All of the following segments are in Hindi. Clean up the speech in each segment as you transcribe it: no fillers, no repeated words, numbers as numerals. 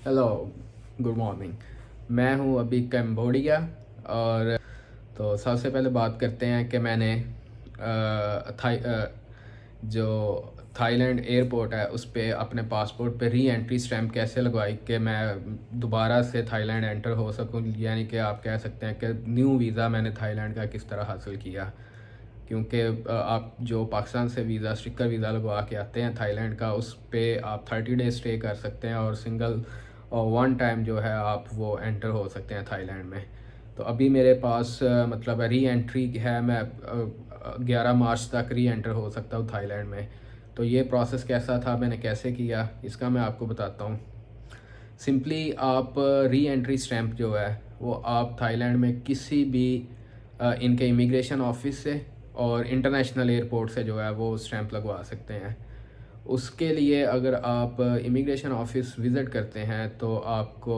Hello, good morning. मैं हूँ अभी कंबोडिया। और तो सबसे पहले बात करते हैं कि मैंने जो थाईलैंड एयरपोर्ट है उस पे अपने पासपोर्ट पे री एंट्री स्टैम्प कैसे लगवाई कि मैं दोबारा से थाईलैंड एंटर हो सकूँ, यानी कि आप कह सकते हैं कि न्यू वीज़ा मैंने थाईलैंड का किस तरह हासिल किया। क्योंकि आप जो पाकिस्तान से वीज़ा स्टिकर वीज़ा लगवा के आते हैं थाईलैंड का, उस पे आप 30 डेज स्टे कर सकते हैं और सिंगल और वन टाइम जो है आप वो एंटर हो सकते हैं थाईलैंड में। तो अभी मेरे पास मतलब री एंट्री है। मैं 11 मार्च तक री एंटर हो सकता हूँ थाईलैंड में। तो ये प्रोसेस कैसा था, मैंने कैसे किया, इसका मैं आपको बताता हूँ। सिंपली आप री एंट्री स्टैम्प जो है वो आप थाईलैंड में किसी भी इनके इमिग्रेशन ऑफिस से और इंटरनेशनल एयरपोर्ट से जो है वो स्टैम्प लगवा सकते हैं। उसके लिए अगर आप इमिग्रेशन ऑफिस विज़िट करते हैं तो आपको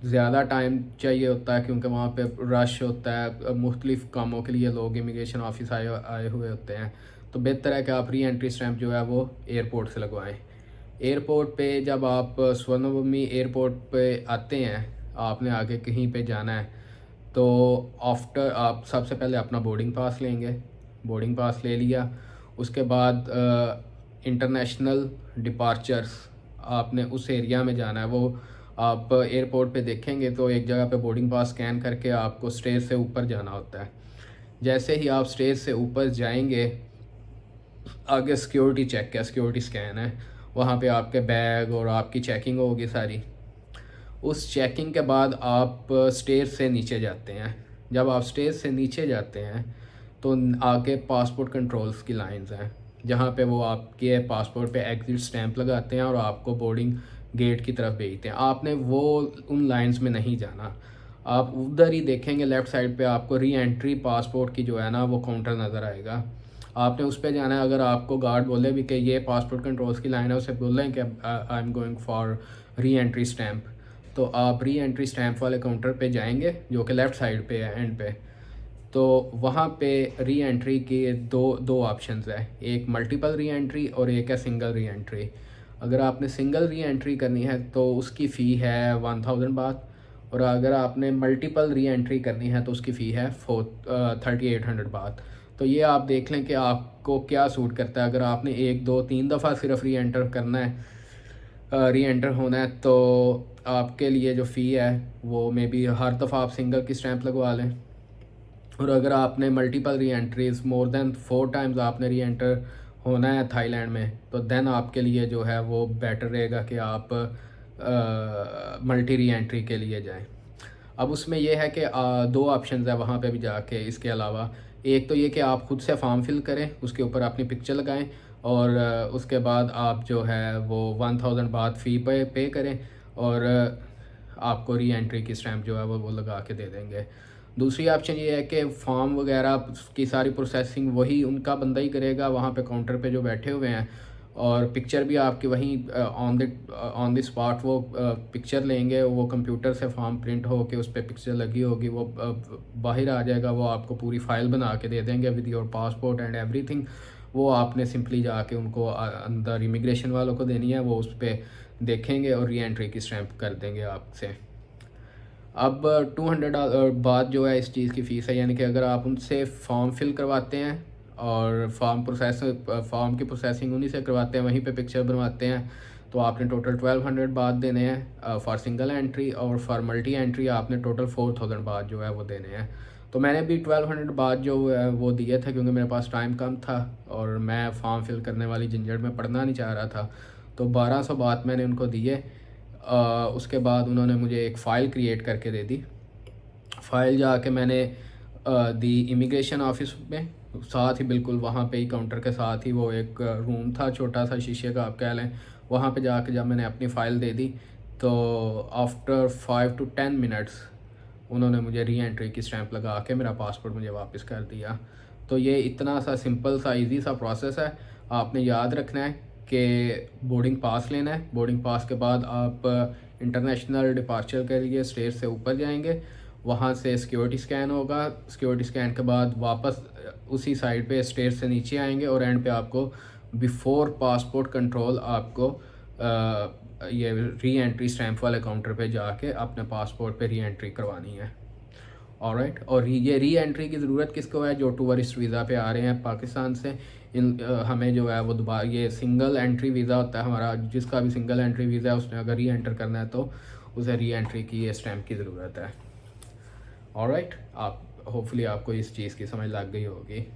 ज़्यादा टाइम चाहिए होता है, क्योंकि वहाँ पे रश होता है, मुख्तलिफ़ कामों के लिए लोग इमिग्रेशन ऑफिस आए आए हुए होते हैं। तो बेहतर है कि आप री एंट्री स्टैम्प जो है वो एयरपोर्ट से लगवाएं। एयरपोर्ट पे जब आप स्वर्णभूमि एयरपोर्ट पे आते हैं, आपने आगे कहीं पे जाना है, तो आफ्टर आप सबसे पहले अपना बोर्डिंग पास लेंगे। बोर्डिंग पास ले लिया, उसके बाद इंटरनेशनल डिपार्चर्स आपने उस एरिया में जाना है। वो आप एयरपोर्ट पे देखेंगे तो एक जगह पे बोर्डिंग पास स्कैन करके आपको स्टेज से ऊपर जाना होता है। जैसे ही आप स्टेज से ऊपर जाएंगे, आगे सिक्योरिटी चेक है, सिक्योरिटी स्कैन है। वहाँ पे आपके बैग और आपकी चेकिंग होगी सारी। उस चेकिंग के बाद आप स्टेज से नीचे जाते हैं। जब आप स्टेज से नीचे जाते हैं तो आगे पासपोर्ट कंट्रोल्स की लाइंस हैं, जहाँ पे वो आपके पासपोर्ट पे एग्जिट स्टैंप लगाते हैं और आपको बोर्डिंग गेट की तरफ भेजते हैं। आपने वो उन लाइंस में नहीं जाना। आप उधर ही देखेंगे लेफ़्ट साइड पे आपको री एंट्री पासपोर्ट की जो है ना वो काउंटर नज़र आएगा। आपने उस पर जाना है। अगर आपको गार्ड बोले भी कि ये पासपोर्ट कंट्रोल्स की लाइन है, उसे बोलें कि I am going for re entry stamp, तो आप री एंट्री स्टैम्प वाले काउंटर पे जाएंगे जो कि लेफ़्ट साइड पे है, एंड पे। तो वहाँ पे री एंट्री के दो दो ऑप्शंस है, एक मल्टीपल री एंट्री और एक है सिंगल री एंट्री। अगर आपने सिंगल री एंट्री करनी है तो उसकी फ़ी है 1000 बात, और अगर आपने मल्टीपल री एंट्री करनी है तो उसकी फ़ी है 3800 बात। तो ये आप देख लें कि आपको क्या सूट करता है। अगर आपने एक दो तीन दफ़ा सिर्फ री एंटर करना है, री एंटर होना है, तो आपके लिए जो फ़ी है वो मे बी हर दफ़ा आप सिंगल की स्टैंप लगवा लें। और अगर आपने मल्टीपल री एंट्रीज मोर देन 4 टाइम्स आपने री एंटर होना है थाईलैंड में, तो देन आपके लिए जो है वो बेटर रहेगा कि आप मल्टी री एंट्री के लिए जाएं। अब उसमें यह है कि दो ऑप्शंस है वहाँ पे भी जाके। इसके अलावा एक तो ये कि आप खुद से फॉर्म फिल करें, उसके ऊपर अपनी पिक्चर लगाएं, और उसके बाद आप जो है वो 1000 बात फ़ी पे करें, और आपको री एंट्री की स्टैम्प जो है वो लगा के दे देंगे। दूसरी ऑप्शन ये है कि फॉर्म वगैरह की सारी प्रोसेसिंग वही उनका बंदा ही करेगा वहाँ पे काउंटर पे जो बैठे हुए हैं, और पिक्चर भी आपकी वहीं ऑन द स्पॉट वो पिक्चर लेंगे। वो कंप्यूटर से फॉर्म प्रिंट हो के उस पर पिक्चर लगी होगी, वो बाहर आ जाएगा। वो आपको पूरी फ़ाइल बना के दे देंगे with your passport and everything. वो आपने सिंपली जाके उनको अंदर इमिग्रेशन वालों को देनी है, वो उस पर देखेंगे और री एंट्री की स्टैम्प कर देंगे आपसे। अब $200 बाद जो है इस चीज़ की फ़ीस है, यानी कि अगर आप उनसे फॉर्म फिल करवाते हैं और फॉर्म की प्रोसेसिंग उन्हीं से करवाते हैं, वहीं पे पिक्चर बनवाते हैं, तो आपने टोटल 1200 बात देने हैं फॉर सिंगल एंट्री, और फॉर मल्टी एंट्री आपने टोटल 4000 बात जो है वो देने हैं। तो मैंने भी 1200 बात जो है वो दिए थे, क्योंकि मेरे पास टाइम कम था और मैं फॉर्म फिल करने वाली झंझट में पढ़ना नहीं चाह रहा था। तो 1200 बात मैंने उनको दिए। उसके बाद उन्होंने मुझे एक फ़ाइल क्रिएट करके दे दी। फ़ाइल जाके मैंने दी इमिग्रेशन ऑफिस में। साथ ही बिल्कुल वहाँ पे ही काउंटर के साथ ही वो एक रूम था, छोटा सा शीशे का आप कह लें। वहाँ पे जाके जब मैंने अपनी फ़ाइल दे दी, तो आफ्टर 5 to 10 मिनट्स उन्होंने मुझे री एंट्री की स्टैंप लगा के मेरा पासपोर्ट मुझे वापस कर दिया। तो ये इतना सा सिंपल सा इजी सा प्रोसेस है। आपने याद रखना है कि बोर्डिंग पास लेना है। बोर्डिंग पास के बाद आप इंटरनेशनल डिपार्चर के लिए स्टेज से ऊपर जाएंगे, वहाँ से सिक्योरिटी स्कैन होगा। सिक्योरिटी स्कैन के बाद वापस उसी साइड पे स्टेज से नीचे आएंगे, और एंड पे आपको बिफोर पासपोर्ट कंट्रोल आपको ये री एंट्री स्टैंप वाले काउंटर पे जाके अपने पासपोर्ट पे री एंट्री करवानी है। ऑलराइट, और ये री एंट्री की ज़रूरत किसको है? जो टूरिस्ट वीज़ा पे आ रहे हैं पाकिस्तान से। हमें जो है वो दोबारा, ये सिंगल एंट्री वीज़ा होता है हमारा, जिसका भी सिंगल एंट्री वीज़ा है उसने अगर री एंटर करना है तो उसे री एंट्री की ये स्टैंप की ज़रूरत है। ऑलराइट, आप होपफुली आपको इस चीज़ की समझ लग गई होगी।